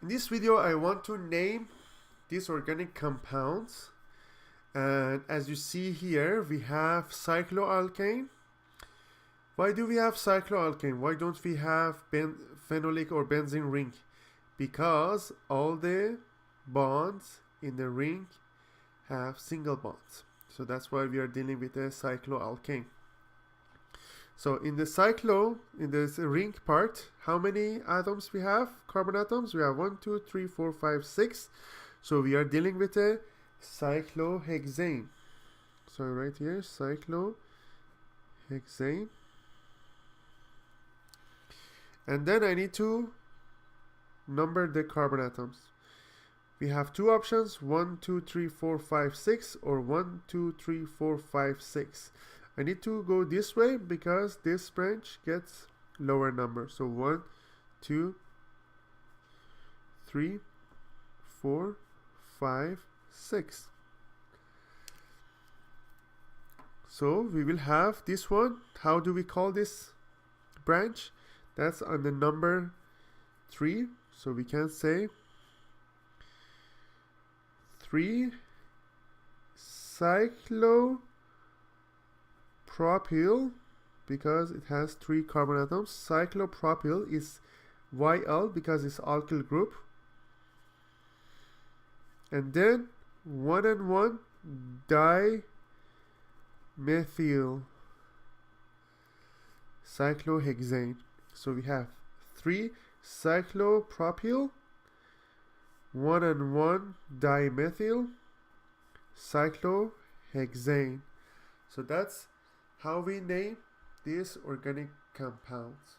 In this video, I want to name these organic compounds. And as you see here, we have cycloalkane. Why do we have cycloalkane? Why don't we have phenolic or benzene ring? Because all the bonds in the ring have single bonds. So that's why we are dealing with a cycloalkane. So in this ring part, how many atoms we have? Carbon atoms? We have 1, 2, 3, 4, 5, 6. So we are dealing with a cyclohexane. So right here, cyclohexane. And then I need to number the carbon atoms. We have two options, 1, 2, 3, 4, 5, 6, or 1, 2, 3, 4, 5, 6. I need to go this way because this branch gets lower number. So 1, 2, 3, 4, 5, 6. So we will have this one. How do we call this branch? That's on the number 3. So we can say 3 cyclopropyl, because it has 3 carbon atoms. Cyclopropyl is YL because it's alkyl group. And then 1 and 1 dimethyl cyclohexane. So we have 3 cyclopropyl, 1 and 1 dimethyl cyclohexane. So that's how we name these organic compounds.